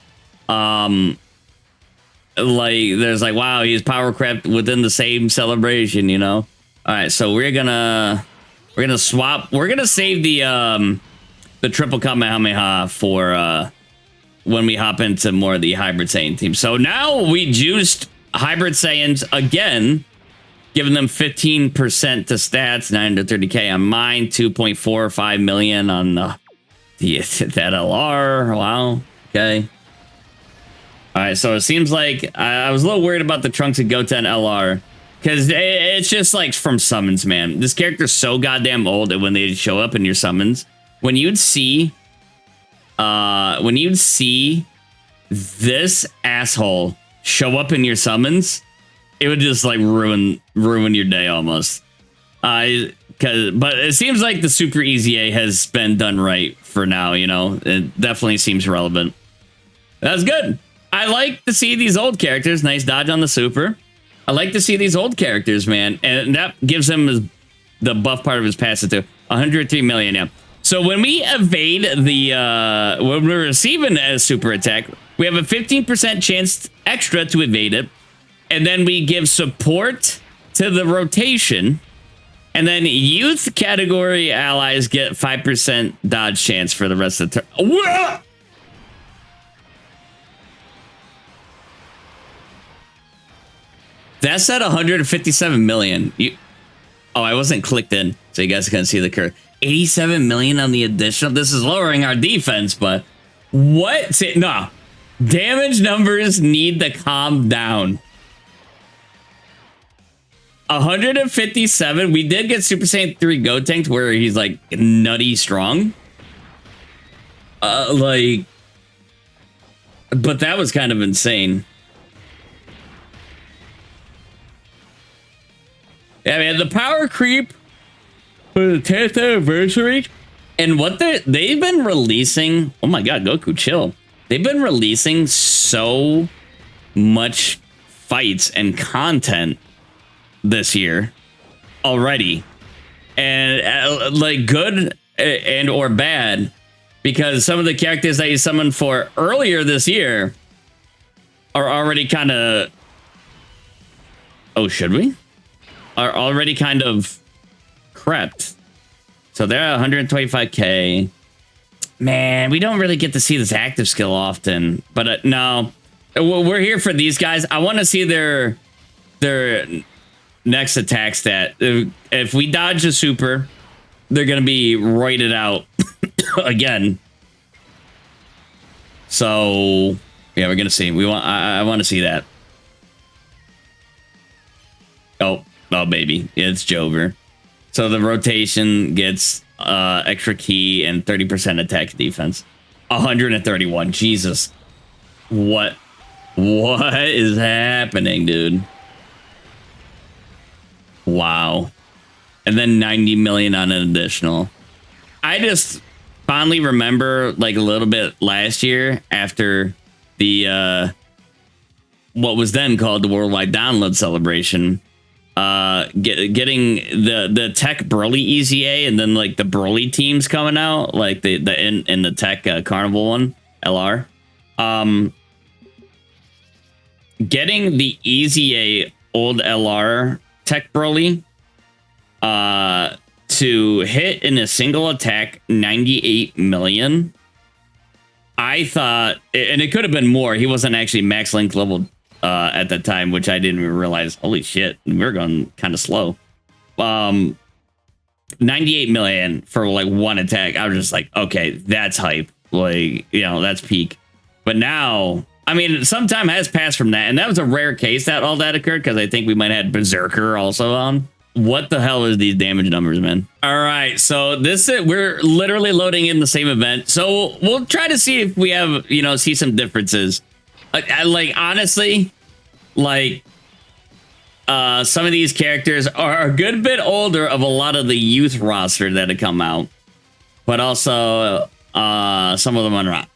Like, there's like, wow, he's power crept within the same celebration, you know? All right, so we're gonna swap. We're gonna save the triple Kamehameha for when we hop into more of the hybrid Saiyan team. So now we juiced hybrid Saiyans again, giving them 15% to stats, 930k on mine, 2.45 million on that LR. Wow. Okay. All right. So it seems like I was a little worried about the Trunks and GOTEN LR. Because it's just like from summons, man. This character's so goddamn old that when they show up in your summons, when you'd see this asshole show up in your summons, it would just like ruin your day almost. Kind but it seems like the Super EZA has been done right for now. You know, it definitely seems relevant. That's good. I like to see these old characters. Nice dodge on the super. I like to see these old characters, man, and that gives him the buff part of his passive too. 103 million, yeah. So when we evade the when we're receiving a super attack, we have a 15% chance extra to evade it, and then we give support to the rotation, and then youth category allies get 5% dodge chance for the rest of the turn. Whoa! That's at 157 million. Oh, I wasn't clicked in, so you guys can see the curve. 87 million on the additional. This is lowering our defense, but what? No. Damage numbers need to calm down. 157. We did get Super Saiyan 3 Goten where he's like nutty strong. But that was kind of insane. Yeah, man, the power creep for the 10th anniversary and what they've been releasing. Oh my God, Goku, chill. They've been releasing so much fights and content this year already, and like good and or bad, because some of the characters that you summoned for earlier this year are already kind of, oh, should we? Are already kind of crept. So they're at 125k. Man, we don't really get to see this active skill often, but no, we're here for these guys. I want to see their next attack stat. If we dodge a super, they're gonna be roided out again. So yeah, we're gonna see. I want to see that. Oh baby, it's Jover. So the rotation gets extra key and 30% attack defense. 131. Jesus. What is happening, dude? Wow. And then 90 million on an additional. I just fondly remember like a little bit last year after the what was then called the Worldwide Download Celebration. Getting the Tech Broly EZA and then like the Broly teams coming out, like the in the Tech Carnival one, LR. Getting the EZA old LR Tech Broly to hit in a single attack 98 million. I thought, and it could have been more. He wasn't actually max link level at the time, which I didn't even realize. Holy shit, we're going kind of slow. 98 million for like one attack. I was just like, okay, that's hype. Like, you know, that's peak. But now, I mean, some time has passed from that, and that was a rare case that all that occurred, because I think we might have had Berserker also on. What the hell is these damage numbers, man? All right, so we're literally loading in the same event, so we'll try to see if we have, you know, see some differences. Like honestly, like some of these characters are a good bit older of a lot of the youth roster that had come out, but also some of them are not.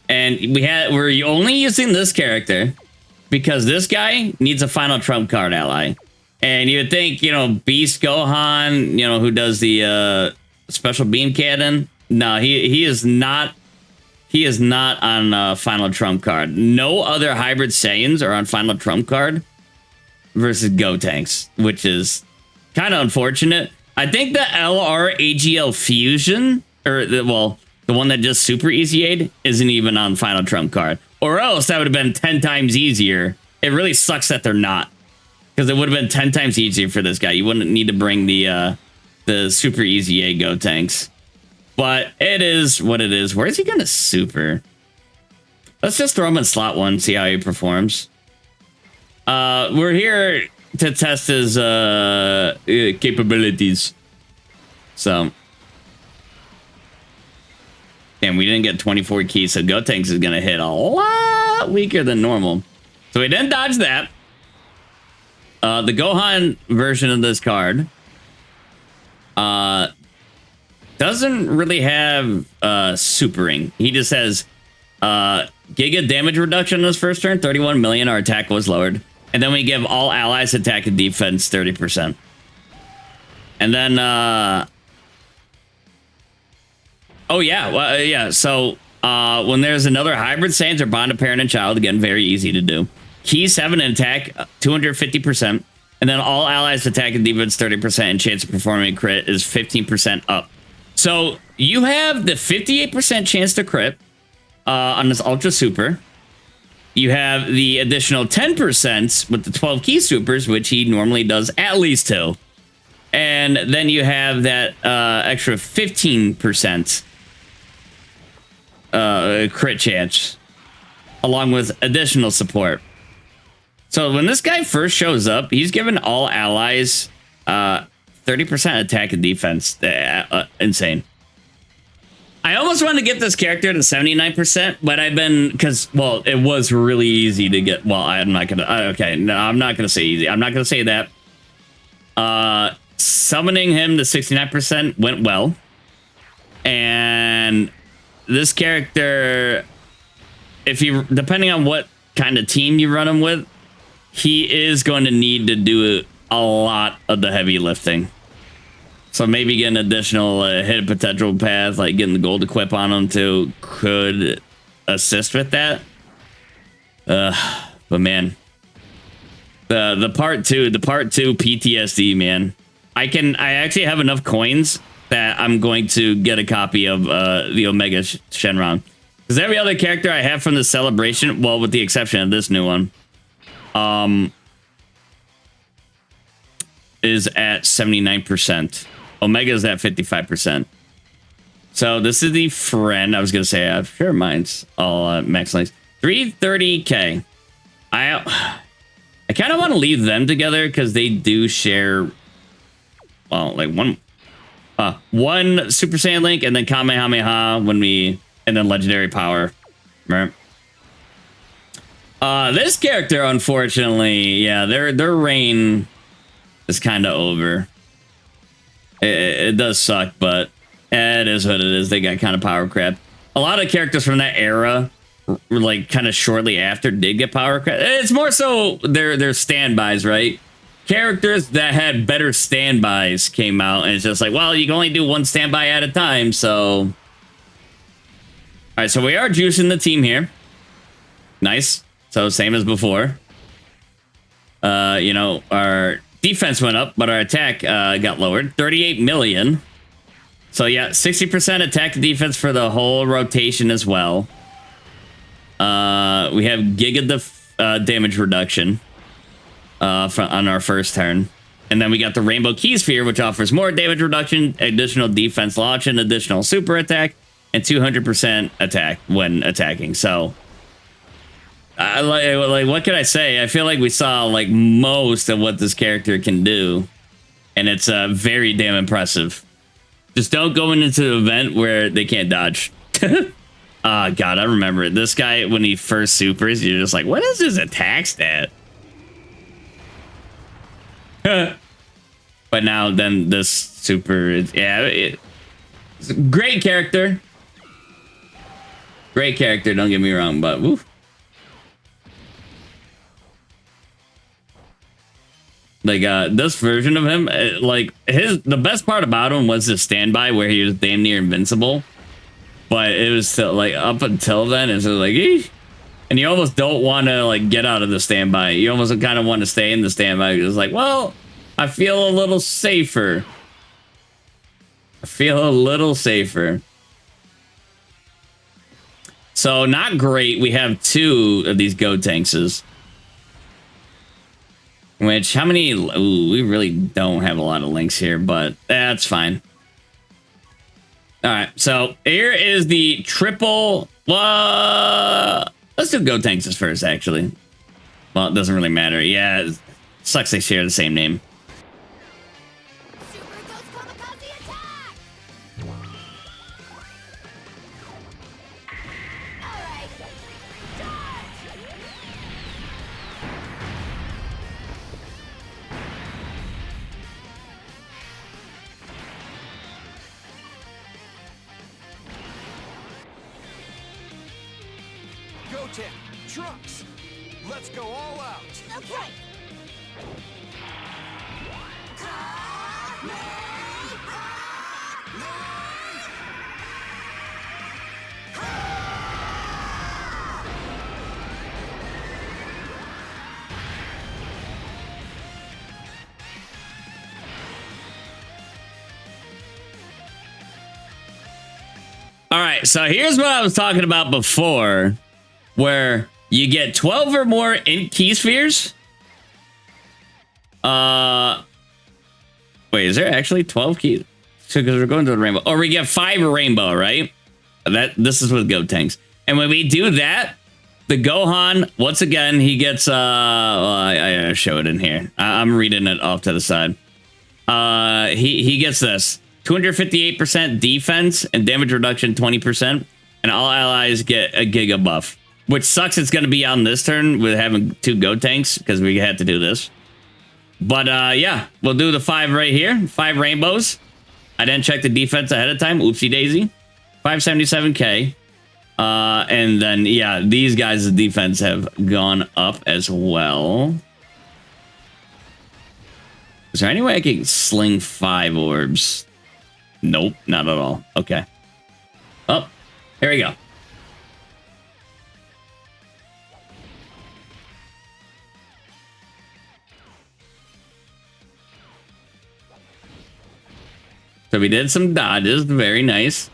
And we're only using this character because this guy needs a final trump card ally. And you would think, you know, Beast Gohan, you know, who does the special beam cannon. No, he is not. He is not on final trump card. No other hybrid Saiyans are on final trump card versus Gotenks, which is kind of unfortunate. I think the LR AGL Fusion, or the one that just super EZA'd, isn't even on final trump card. Or else that would have been 10 times easier. It really sucks that they're not, because it would have been 10 times easier for this guy. You wouldn't need to bring the super EZA Gotenks. But it is what it is. Where is he going to super? Let's just throw him in slot 1, see how he performs. We're here to test his capabilities. So. Damn, we didn't get 24 keys, so Gotenks is going to hit a lot weaker than normal. So we didn't dodge that. The Gohan version of this card Doesn't really have supering. He just has giga damage reduction on his first turn, 31 million. Our attack was lowered. And then we give all allies attack and defense 30%. And then oh yeah, well, yeah. So when there's another hybrid Saiyans or bond of parent and child, again, very easy to do. Keys have an attack 250%, and then all allies attack and defense 30%, and chance of performing a crit is 15% up. So you have the 58% chance to crit on this Ultra Super. You have the additional 10% with the 12 key supers, which he normally does at least 2. And then you have that extra 15% crit chance, along with additional support. So when this guy first shows up, he's given all allies 30% attack and defense. Insane. I almost want to get this character to 79%, but I've been, because, well, it was really easy to get. Well, I'm not going to, okay, no, I'm not going to say easy. I'm not going to say that. Summoning him to 69% went well. And this character, if you, depending on what kind of team you run him with, he is going to need to do a lot of the heavy lifting. So maybe get an additional hit potential path, like getting the gold equip on him too, could assist with that. But man, the part two PTSD, man. I actually have enough coins that I'm going to get a copy of the Omega Shenron. Because every other character I have from the celebration, well, with the exception of this new one, is at 79%. Omega is at 55%. So this is the friend. I was going to say, I'm sure mine's all max length. 330k. I kind of want to leave them together because they do share, well, like one Super Saiyan link and then Kamehameha and then legendary power. Right? This character, unfortunately, yeah, their reign is kind of over. It does suck, but it is what it is. They got kind of power crap. A lot of characters from that era, like kind of shortly after, did get power crap. It's more so their standbys, right? Characters that had better standbys came out, and it's just like, well, you can only do one standby at a time, so. All right, so we are juicing the team here. Nice. So same as before. You know, our defense went up, but our attack got lowered. 38 million. So yeah, 60% attack and defense for the whole rotation as well. We have giga damage reduction on our first turn. And then we got the Rainbow Key Sphere, which offers more damage reduction, additional defense launch, and additional super attack, and 200% attack when attacking. So like what can I say? I feel like we saw like most of what this character can do, and it's very damn impressive. Just don't go into the event where they can't dodge. Oh god, I remember it. This guy, when he first supers, you're just like, what is his attack stat? But now then this super is, yeah, it's a great character. Great character, don't get me wrong, but woo. Like this version of him, like the best part about him was his standby where he was damn near invincible. But it was still like up until then, it's like, eesh. And you almost don't want to like get out of the standby. You almost kind of want to stay in the standby. It's like, well, I feel a little safer. I feel a little safer. So not great. We have 2 of these GOTENs. Which, how many? Ooh, we really don't have a lot of links here, but that's fine. All right, so here is the triple. Let's do GOTENs first, actually. Well, it doesn't really matter. Yeah, it sucks they share the same name. Super Ghost Kamikaze attack! Alright. Dodge! Goten, Trunks, let's go all out. Okay. All right, so here's what I was talking about before, where you get 12 or more INT key spheres. Wait, is there actually 12 keys? So because we're going to the rainbow, or we get 5 rainbow, right? This is with GOTENs, and when we do that, the Gohan once again he gets well, I show it in here. I'm reading it off to the side. He gets this 258% defense and damage reduction 20%, and all allies get a Giga buff, which sucks. It's going to be on this turn with having 2 GOTENs because we had to do this. But yeah, we'll do the 5 right here, 5 rainbows. I didn't check the defense ahead of time. Oopsie daisy. 577k. And then yeah, these guys' defense have gone up as well. Is there any way I can sling 5 orbs? Nope, not at all. Okay. Oh, here we go. So we did some dodges, very nice.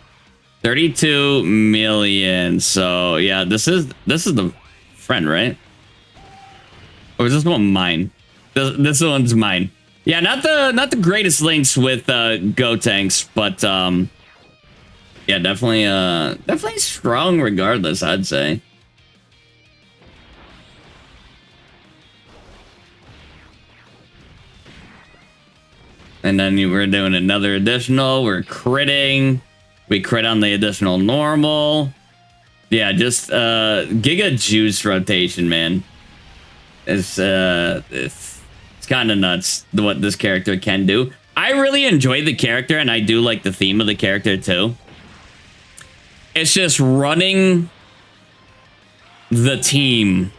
32 million. So yeah, this is the friend, right? Or is this one mine? This one's mine. Yeah, not the greatest links with GOTENs, but yeah, definitely strong regardless, I'd say. And then we're doing another additional. We're critting. We crit on the additional normal. Yeah, just Giga Juice rotation, man. It's kind of nuts what this character can do. I really enjoy the character, and I do like the theme of the character too. It's just running the team,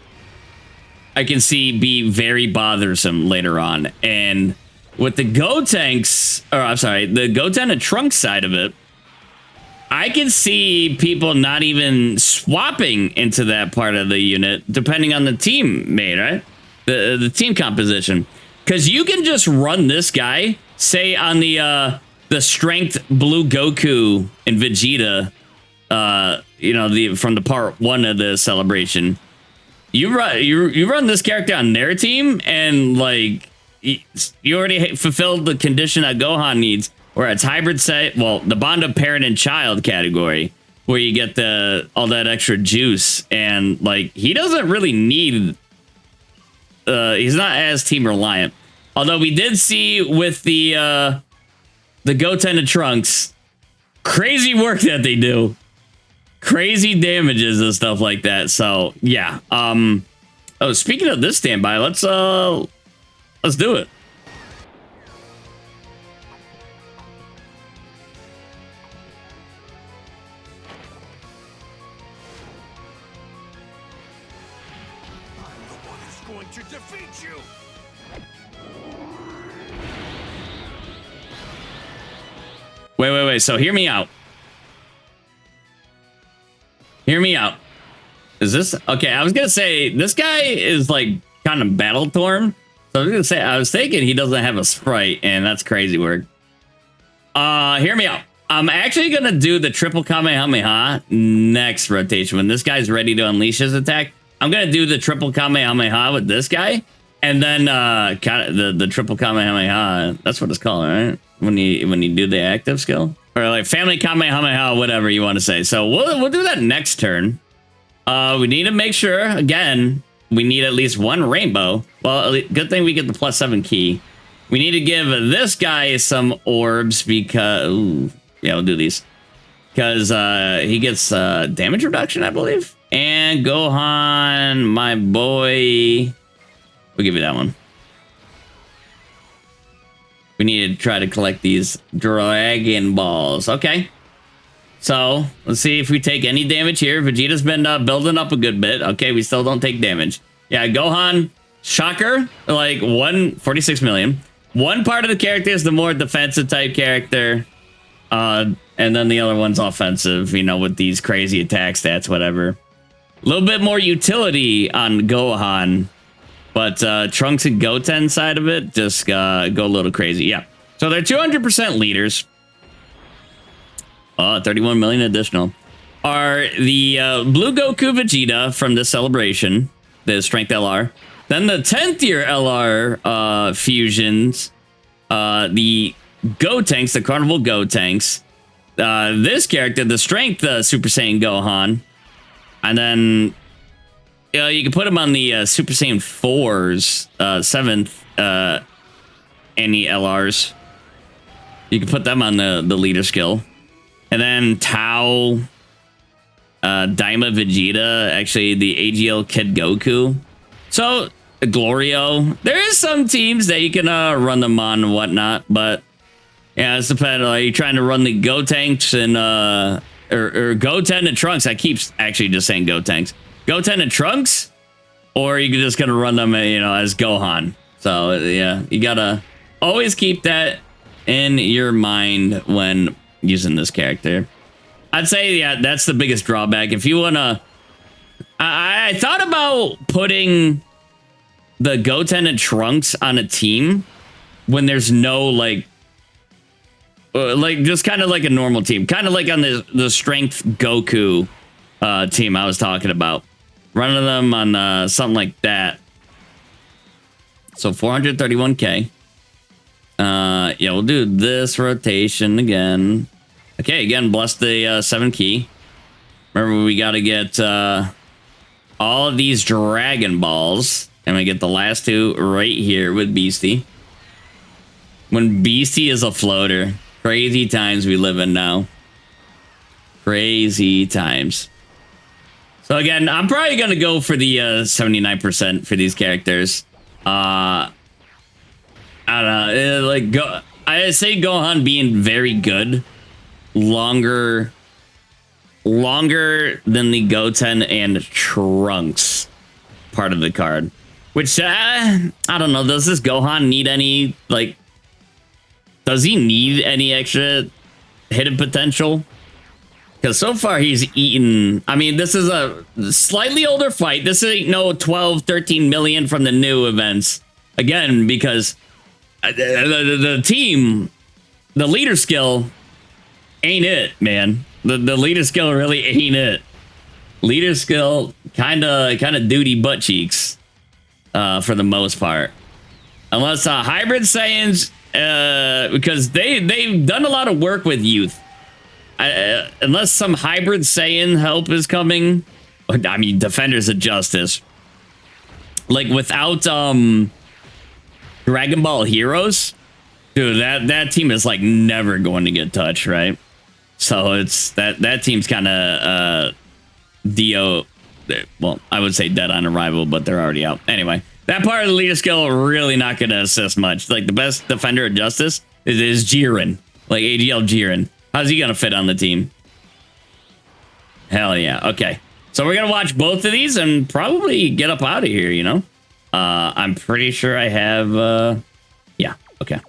I can see be very bothersome later on. And with the GOTENs, or I'm sorry, the GOTEN and Trunks side of it, I can see people not even swapping into that part of the unit, depending on the teammate, right? The team composition. Because you can just run this guy, say on the strength blue Goku and Vegeta, you know, from the part 1 of the celebration. You run this character on their team, and like you already fulfilled the condition that Gohan needs, where it's hybrid set. Well, the bond of parent and child category, where you get all that extra juice, and like he doesn't really need. He's not as team reliant. Although we did see with the GOTEN and Trunks, crazy work that they do, crazy damages and stuff like that. So yeah. Oh, speaking of this standby, let's do it. Going to defeat you. Wait. So hear me out. Hear me out. Is this okay? I was gonna say this guy is like kind of battle torn. So I was gonna say I was thinking he doesn't have a sprite, and that's crazy work. Hear me out. I'm actually gonna do the triple Kamehameha next rotation when this guy's ready to unleash his attack. I'm gonna do the triple Kamehameha with this guy, and then kind of the triple Kamehameha. That's what it's called, right? When you do the active skill, or like family Kamehameha, whatever you want to say. So we'll do that next turn. We need to make sure again. We need at least 1 rainbow. Well, good thing we get the +7 key. We need to give this guy some orbs because ooh, yeah, we'll do these because he gets damage reduction, I believe. And Gohan, my boy, we'll give you that one. We need to try to collect these Dragon Balls. Okay. So let's see if we take any damage here. Vegeta's been building up a good bit. Okay, we still don't take damage. Yeah, Gohan, shocker, like 146 million. One part of the character is the more defensive type character. And then the other one's offensive, you know, with these crazy attack stats, whatever. A little bit more utility on Gohan. But Trunks and Goten side of it just go a little crazy. Yeah. So they're 200% leaders. 31 million additional. Are the Blue Goku Vegeta from the celebration, the Strength LR. Then the 10th tier LR fusions, the Gotenks, the Carnival Gotenks. This character, the Strength Super Saiyan Gohan. And then you can put him on the Super Saiyan 4s, 7th any LRs. You can put them on the leader skill. And then Tao, Daima Vegeta, actually the AGL Kid Goku. So, Glorio. There is some teams that you can run them on and whatnot, but yeah, it's depending. Are you trying to run the Gotenks and or Goten and Trunks? I keep actually just saying Gotenks. Goten and Trunks? Or are you just gonna run them, you know, as Gohan? So yeah, you gotta always keep that in your mind when using this character. I'd say, yeah, that's the biggest drawback. If you wanna, I thought about putting the Goten and Trunks on a team when there's no like just kind of like a normal team, kind of like on the Strength Goku team I was talking about, running them on something like that. So 431k. Yeah, we'll do this rotation again. Okay, again, bless the 7 key. Remember, we got to get all of these Dragon Balls. And we get the last two right here with Beastie. When Beastie is a floater. Crazy times we live in now. Crazy times. So again, I'm probably going to go for the 79% for these characters. I don't know. I say Gohan being very good. Longer than the Goten and Trunks part of the card. Which, I don't know. Does this Gohan need any, like... Does he need any extra hidden potential? Because so far he's eaten... I mean, this is a slightly older fight. This ain't no 12, 13 million from the new events. Again, because the team, the leader skill ain't it, man. The leader skill really ain't it. Leader skill kind of duty butt cheeks for the most part. Unless Hybrid Saiyans, because they've done a lot of work with youth. Unless some Hybrid Saiyan help is coming. I mean, Defenders of Justice. Like without Dragon Ball Heroes, dude, that team is like never going to get touched, right? So it's that team's kind of Dio. Well, I would say dead on arrival, but they're already out. Anyway, that part of the leader skill really not going to assist much. Like the best Defender of Justice is Jiren, like AGL Jiren. How's he going to fit on the team? Hell yeah. Okay. So we're going to watch both of these and probably get up out of here, you know? I'm pretty sure I have, yeah. Okay.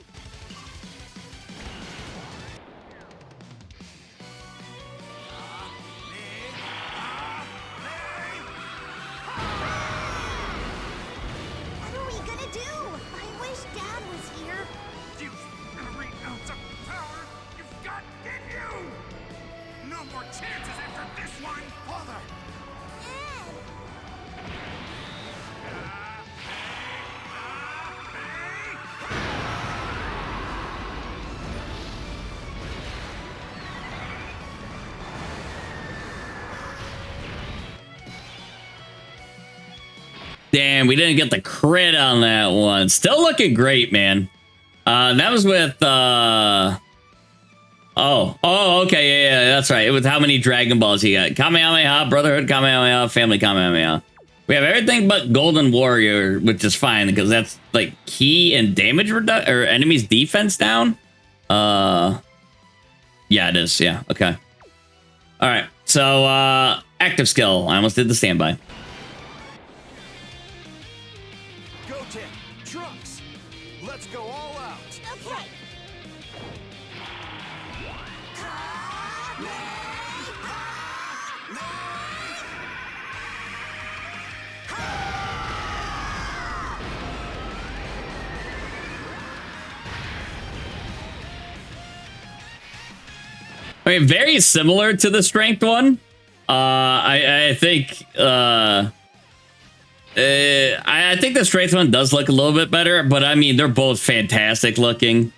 What are we gonna do? I wish Dad was here. Use every ounce of power you've got in you! No more chances after this one! Father! Dad! Damn, we didn't get the crit on that one. Still looking great, man. That was with oh, okay, yeah, that's right. With how many Dragon Balls he got. Kamehameha, Brotherhood Kamehameha, Family Kamehameha. We have everything but Golden Warrior, which is fine because that's like key and damage reduction or enemies defense down. Yeah, it is. Yeah, okay. All right, so active skill. I almost did the standby. GOTEN, TRUNKS, let's go all out. Okay. I mean, very similar to the strength one. I think I think the strength one does look a little bit better, but I mean they're both fantastic looking,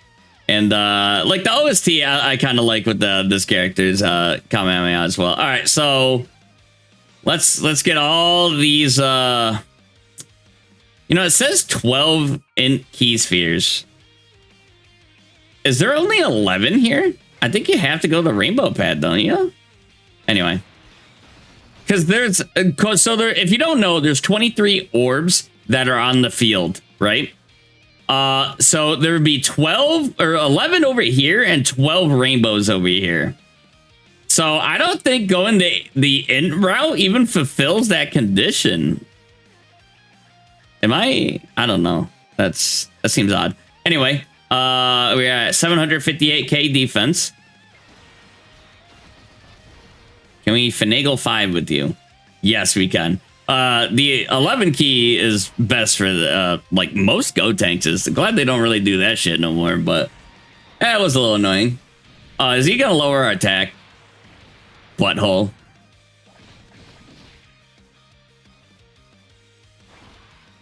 and like the OST I kind of like with this character's Kamehameha as well. All right, so let's get all these. You know, it says 12 INT key spheres. Is there only 11 here? I think you have to go the rainbow pad, don't you? Anyway. Because there's... So there, if you don't know, there's 23 orbs that are on the field, right? So there would be 12 or 11 over here and 12 rainbows over here. So I don't think going the INT route even fulfills that condition. Am I don't know. That seems odd. Anyway... we're at 758k defense. Can we finagle 5 with you? Yes, we can. The 11 key is best for the, like most GOTENs. Is glad they don't really do that shit no more, but that was a little annoying. Is he gonna lower our attack? Butthole.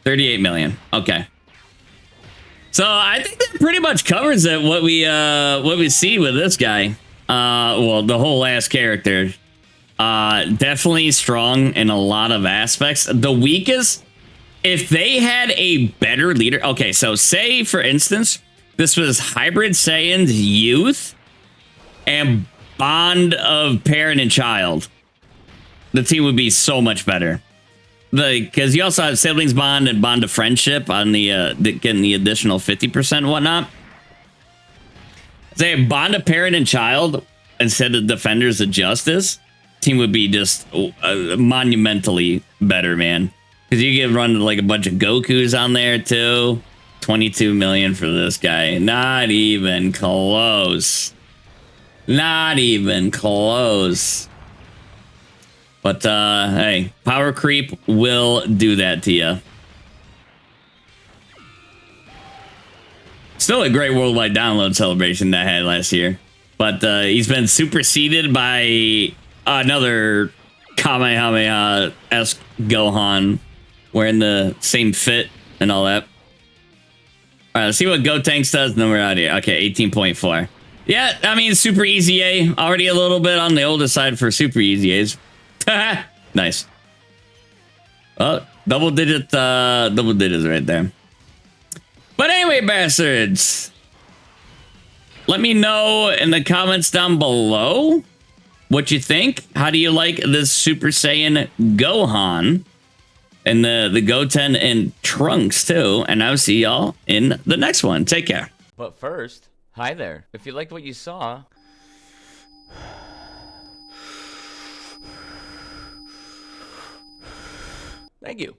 $38 million. Okay. So I think that pretty much covers it. What we see with this guy. Well, the whole last character. Definitely strong in a lot of aspects. The weakest, if they had a better leader. Okay, so say for instance, this was Hybrid Saiyan's youth and bond of parent and child. The team would be so much better. Because you also have siblings bond and bond of friendship on the getting the additional 50% and whatnot. Say bond of parent and child instead of defenders of justice. Team would be just monumentally better, man. Because you get run like a bunch of Gokus on there too. 22 million for this guy. Not even close. Not even close. But, hey, power creep will do that to you. Still a great worldwide download celebration that I had last year. But he's been superseded by another Kamehameha-esque Gohan wearing the same fit and all that. All right, let's see what GOTENs does, and then we're out of here. Okay, 18.4. Yeah, I mean, super easy A. Already a little bit on the older side for super easy A's. Nice. Well, double digits right there. But anyway, bastards, let me know in the comments down below what you think. How do you like this Super Saiyan Gohan and the GOTEN and Trunks too? And I'll see y'all in the next one. Take care. But first, hi there. If you liked what you saw, thank you.